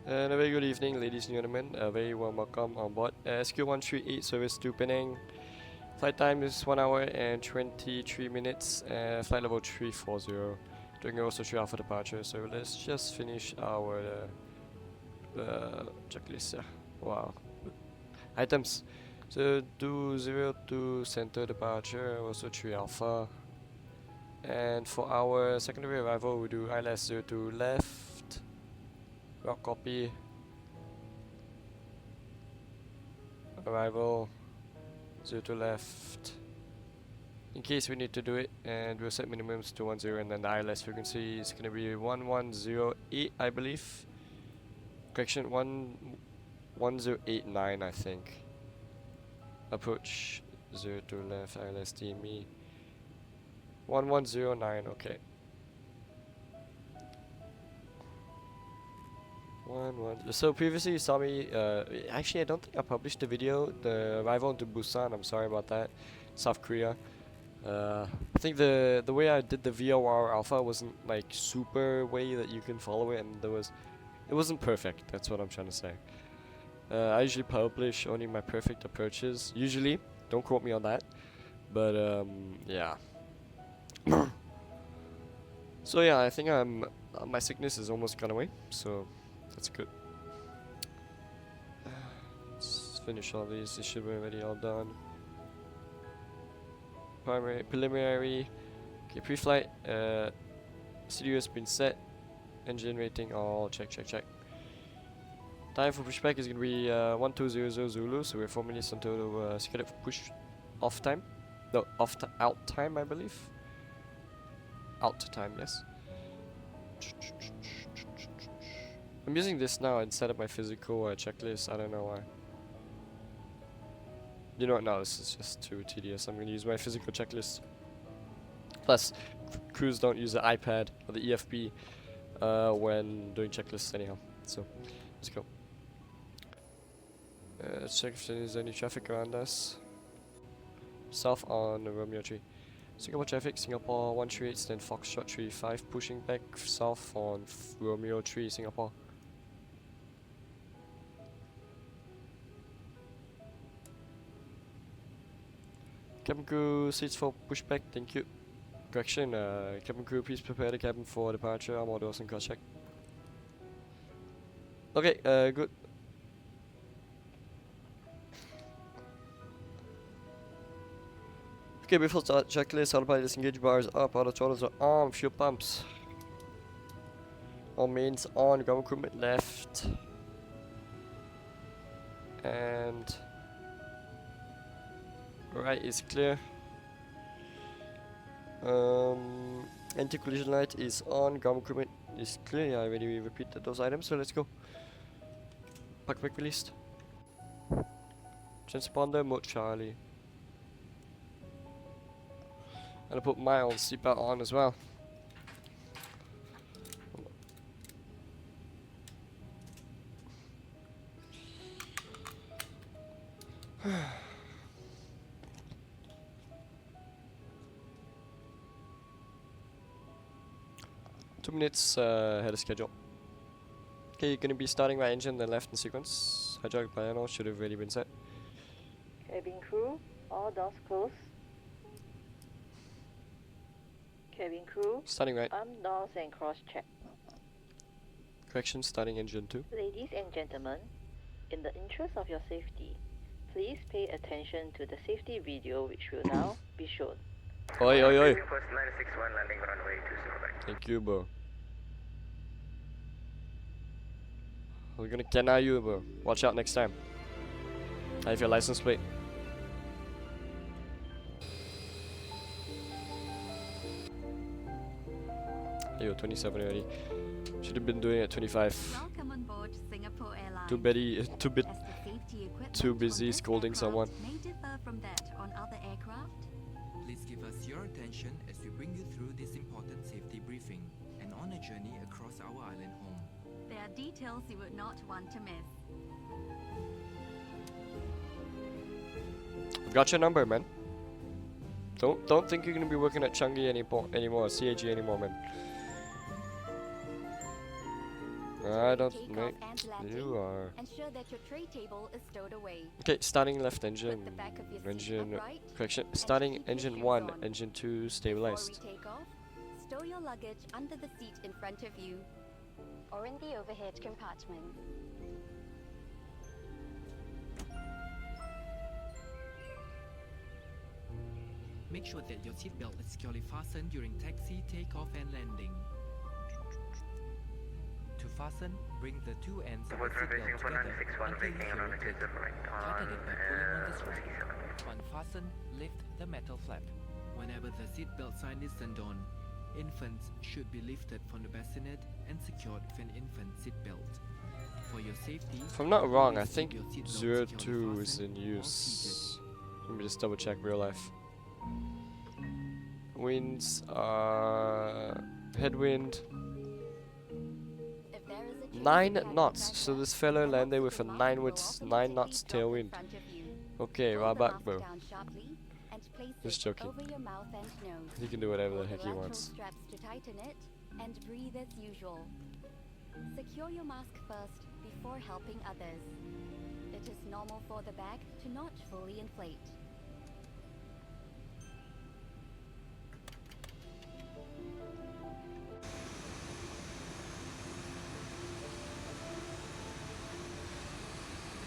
And a very good evening, ladies and gentlemen. A very warm welcome on board SQ138 service to Penang. Flight time is 1 hour and 23 minutes. Flight level 340. Doing also 3 hour for departure. So let's just finish our checklist. Yeah. Wow. Items. So do 0 to center departure. Also 3 alpha. And for our secondary arrival, we do ILS 0 to left. Rock copy. Arrival 0 to left. In case we need to do it, and we'll set minimums to 10, and then the ILS frequency is gonna be 1108, I believe. Correction, 1089, I think. Approach 0 to left, ILS DME 1109. Okay. So previously you saw me, actually I don't think I published the video, the arrival into Busan, I'm sorry about that, South Korea. I think the way I did the VOR alpha wasn't like super way that you can follow it, and it wasn't perfect, that's what I'm trying to say. I usually publish only my perfect approaches, usually, don't quote me on that, but yeah. So yeah, I think my sickness is almost gone away, so that's good. Let's finish all these. This should be already all done. Primary, preliminary. Okay, pre-flight. CDU has been set. Engine rating all check. Time for pushback is gonna be 1200 Zulu. So we're 4 minutes until scheduled for push off time. No, out time, I believe. Out time, yes. I'm using this now instead of my physical checklist. I don't know why. You know what? No, this is just too tedious. I'm going to use my physical checklist. Plus, crews don't use the iPad or the EFB when doing checklists anyhow. So, let's go. Let's check if there's any traffic around us. South on Romeo 3. Singapore traffic, Singapore 138, stand Foxtrot 35, pushing back south on Romeo 3, Singapore. Cabin crew, seats for pushback, thank you. Correction, cabin crew, please prepare the cabin for departure, armor doors and cross check. Okay, good. Okay, before start checklist, autopilot disengage, bars up, auto throttles are on, fuel pumps. All mains on, ground equipment left. And right is clear. Anti-collision light is on, ground equipment is clear. Yeah, I already repeated those items, so let's go. Park brake released. Transponder mode Charlie. And I put my own seatbelt on as well. 2 minutes ahead of schedule. Okay, you're gonna be starting right engine, then left in sequence. Hydraulic piano should have already been set. Cabin crew, all doors closed. Cabin crew, Starting right. arm doors and cross check. Correction, starting engine 2. Ladies and gentlemen, in the interest of your safety, please pay attention to the safety video which will now be shown. Oi. First 961 landing runway 20 right. Thank you, bro. We're gonna kena you, bro. Watch out next time. I have your license plate. Yo, 27 already. Should have been doing it at 25. Welcome on board Singapore Airlines. Too busy scolding someone. May differ from that on other aircraft. Please give us your attention as we bring you through this important safety briefing and on a journey across our island home. There are details you would not want to miss. I've got your number, man. Don't think you're gonna be working at Changi anymore, CAG anymore, man. I don't Takeoff make. and landing, You are. ensure that your tray table is stowed away. Okay, starting left engine. Put the back of your seat Engine. upright Correction. and Starting keep your engine shoes 1, on. engine 2 Before stabilized. we take off, stow your luggage under the seat in front of you or in the overhead compartment. Make sure that your seatbelt is securely fastened during taxi, takeoff, and landing. To fasten, bring the two ends of the Towards runway seatbelt Singapore together 961, until you making a feel runway it click. 20 right Tighten it by pulling on the strap. C7. Unfasten, lift the metal flap. Whenever the seatbelt sign is turned on, infants should be lifted from the bassinet and secured with an infant seatbelt. For your safety, If I'm not wrong, I always think keep your seatbelt 02 securely is fastened in or use. seated. Let me just double check real life. Winds are headwind If there is a change in 9 cabin knots. pressure, So this fellow then landed with a oxygen 9 mask with will automatically 9 knots drop in tailwind. front of you. Okay, Pull right the back, mask bro. down sharply and place Just it joking. over your mouth and nose. He can do whatever Pull the heck he lateral wants. straps to tighten it and breathe as usual. Secure your mask first before helping others. It is normal for the bag to not fully inflate.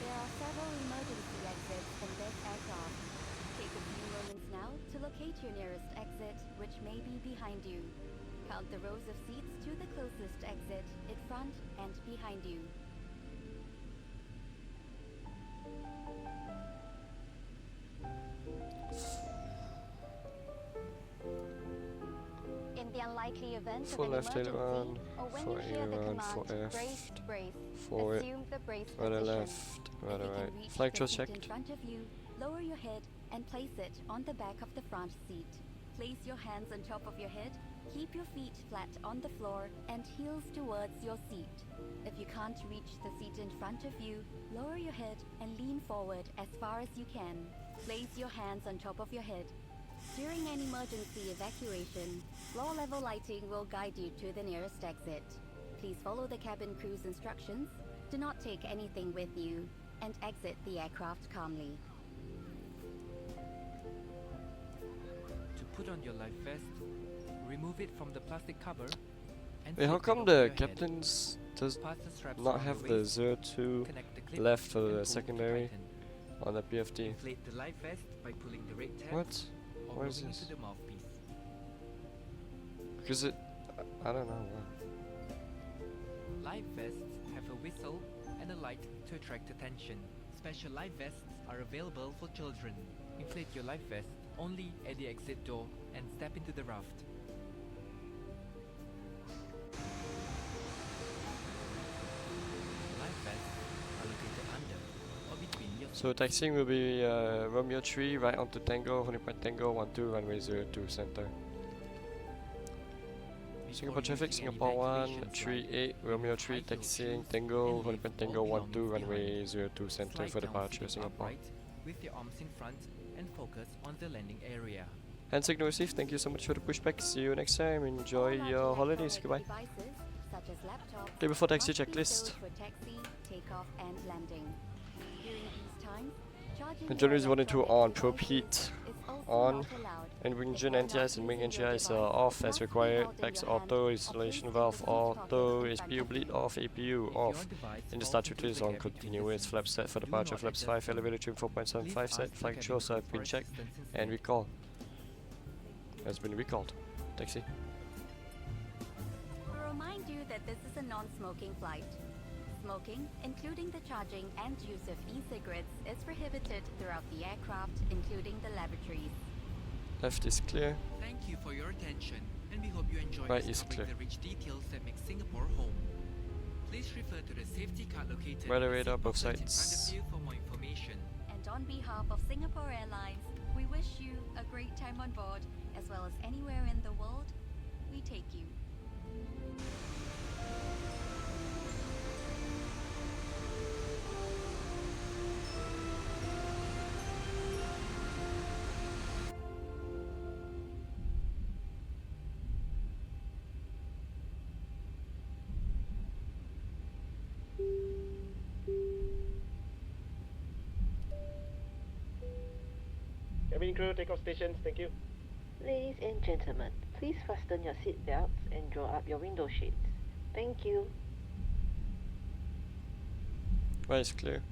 There are several emergency exits in this aircraft. Take a few moments now to locate your nearest exit, which may be behind you. Count the rows of seats to the closest exit, in front and behind you. In the unlikely event Full of an left emergency, aileron, or when for you hear the aileron, command, for brace, aft, brace, forward, assume the brace right or position. left, right If or you can right. reach Flight the control seat in checked. front of you, lower your head and place it on the back of the front seat. Place your hands on top of your head, keep your feet flat on the floor and heels towards your seat. If you can't reach the seat in front of you, lower your head and lean forward as far as you can. Place your hands on top of your head. During an emergency evacuation, floor level lighting will guide you to the nearest exit. Please follow the cabin crew's instructions, do not take anything with you, and exit the aircraft calmly. To put on your life vest, remove it from the plastic cover and Wait, how slip it come over the your head. captains does Pass the straps not around have your the waist, 02 connect the clip left for and the pull to secondary tighten. on the PFD? Inflate the life vest by pulling the red tab What? or What is rubbing this? into the mouthpiece. Because it, I don't know. Life vests have a whistle and a light to attract attention. Special life vests are available for children. Inflate your life vest only at the exit door and step into the raft. Life vests are located under or between your So taxiing will be Romeo 3 right onto Tango, holding point Tango 12 runway 02 center. Singapore traffic, Singapore 1, 38, Romeo 3 taxiing, Tango, holding point Tango 12 runway 02 center for departure, Singapore. With your arms in front and focus on the landing area. Hand signal received, thank you so much for the pushback, see you next time, enjoy All your large holidays, electronic goodbye. devices, such as laptops, Okay, before taxi must be checklist. stowed for taxi, takeoff, and landing. During these times, charging And your January 1 and 2 on, electronic probe devices heat is also on, not allowed. and wing If engine you are not NTIs and wing using your NGIs are device, off it as must be required, held in packs your hand auto, or installation placed in valve the seat pocket auto, in front SPU of bleed you. off, APU If off. your device In the falls start into three is the on, cabin continue its flaps set for do departure, not flaps adjust 5, them. elevator trim 4.75 Please set, ask the flight cabin controls crew have for been checked assistance and instead. recalled. Has been recalled. Taxi. We remind you that this is a non-smoking flight. Smoking, including the charging and use of e-cigarettes, is prohibited throughout the aircraft, including the lavatories. Left is clear. Thank you for your attention, and we hope you enjoy Right is discovering clear. the rich details that make Singapore home. Please refer to the safety card located Weather in the radar seat both booklet in front sides. of you for more information. And on behalf of Singapore Airlines, we wish you a great time on board, as well as anywhere in the world we take you. Cabin crew, takeoff stations, thank you. Ladies and gentlemen, please fasten your seat belts and draw up your window shades. Thank you. Right, it's clear.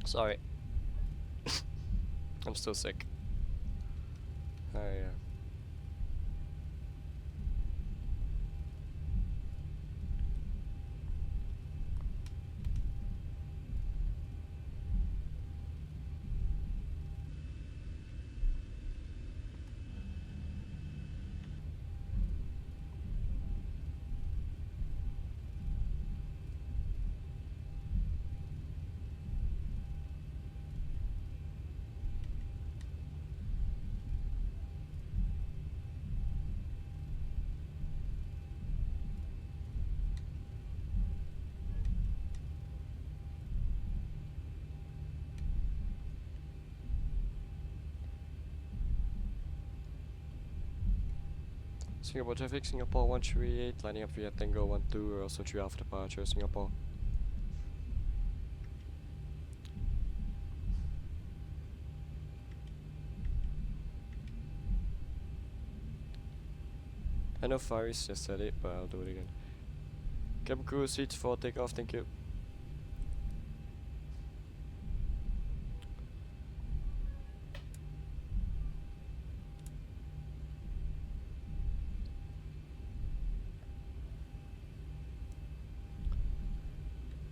Sorry. I'm still sick. Yeah. Singapore traffic, Singapore 138, lining up via Tango 12, we're also 3 after departure, Singapore. I know Faris just said it, but I'll do it again. Cabin crew, seats for takeoff, thank you.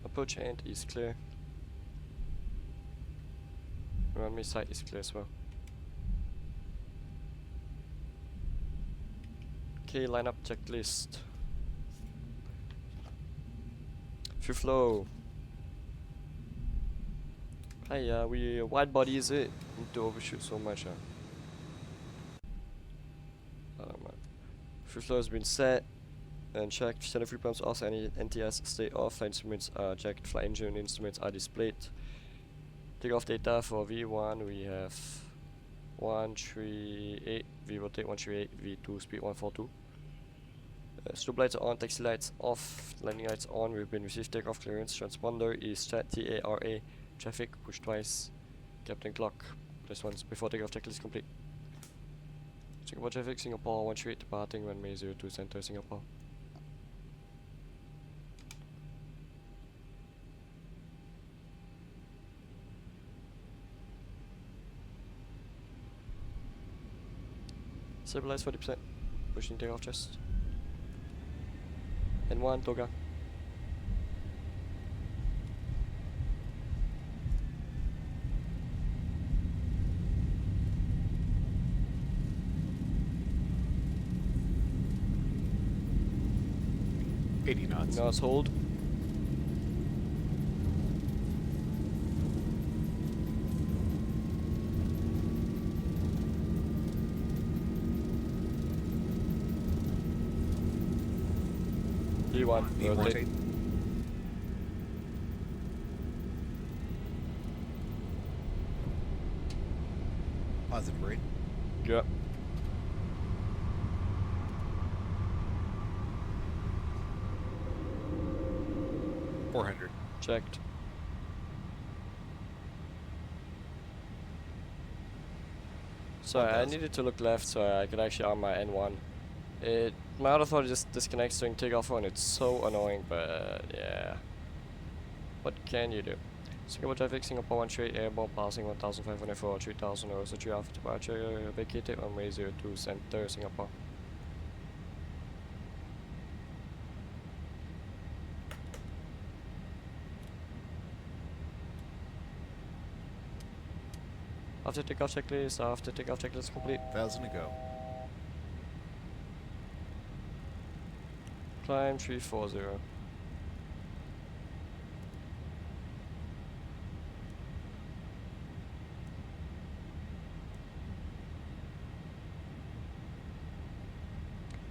Approach end is clear. Runway side is clear as well. Okay, lineup checklist. Free flow. Hi, we wide body is it? Need to overshoot so much. Free flow has been set and checked. Center free pumps off. Any NTS stay off. Flight instruments are checked. Flight engine instruments are displayed. Takeoff data for V1 we have 138. V rotate 138. V2 speed 142. Strobe lights are on, taxi lights off, landing lights on. We've been received takeoff clearance. Transponder is set TARA. Traffic push twice. Captain clock. This once before takeoff checklist complete. Singapore traffic, Singapore 138 departing runway 02 center Singapore. Stabilize 40%. Pushing takeoff chest. And 1 toga. Knots hold. V1, rotate. Positive grade. Yep. $400. Checked. Sorry, I needed to look left so I could actually arm my N1. My autothrottle just disconnects during takeoff and it's so annoying, but yeah. What can you do? Singapore traffic, Singapore 138 airborne passing 1500 for 3000 or 3 Alpha departure, vacated on way 02 center Singapore. After takeoff checklist complete. 1,000 to go. Climb 340.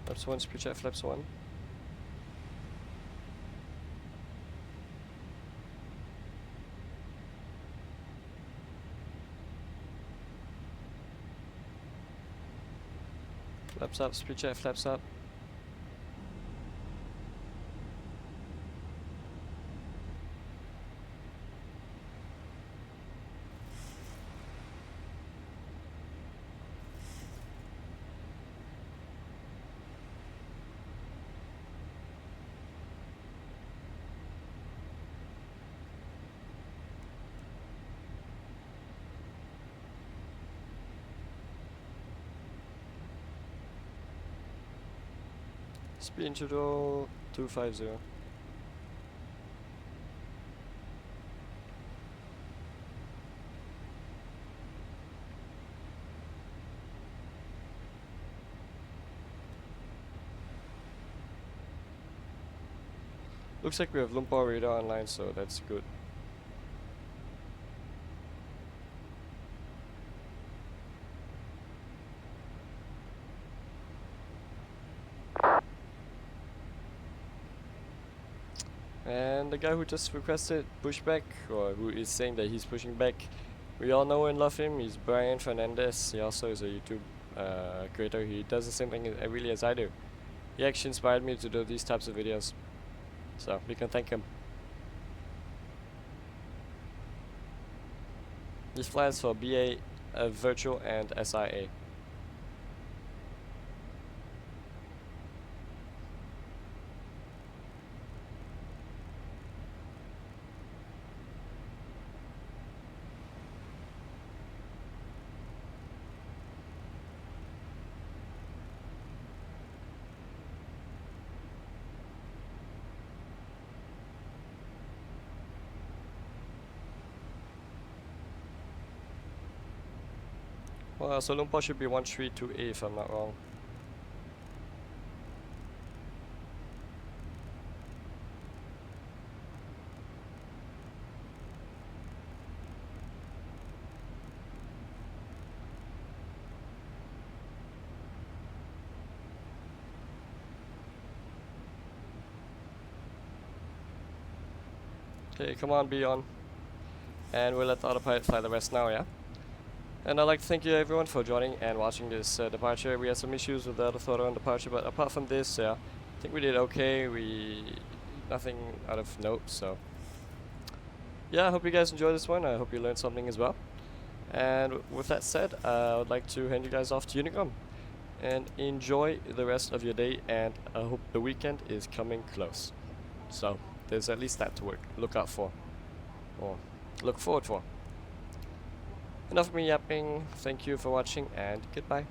Flaps 1, speed check, flaps 1. Flaps up, speed check, flaps up. Speed interval 250. Looks like we have Lumpur radar online, so that's good. And the guy who just requested pushback, or who is saying that he's pushing back, we all know and love him. He's Brian Fernandez. He also is a YouTube creator. He does the same thing really as I do. He actually inspired me to do these types of videos. So we can thank him. This flies for BA, Virtual and SIA. Well, so Lumpur should be 132A if I'm not wrong. Okay, come on, be on. And we'll let the autopilot fly the rest now, yeah? And I'd like to thank you everyone for joining and watching this departure. We had some issues with the autothrottle on departure, but apart from this, yeah, I think we did okay. Nothing out of note, so yeah, I hope you guys enjoyed this one. I hope you learned something as well. And with that said, I would like to hand you guys off to Unicom. And enjoy the rest of your day, and I hope the weekend is coming close. So there's at least that to look out for, or look forward for. Enough of me yapping. Thank you for watching, and goodbye.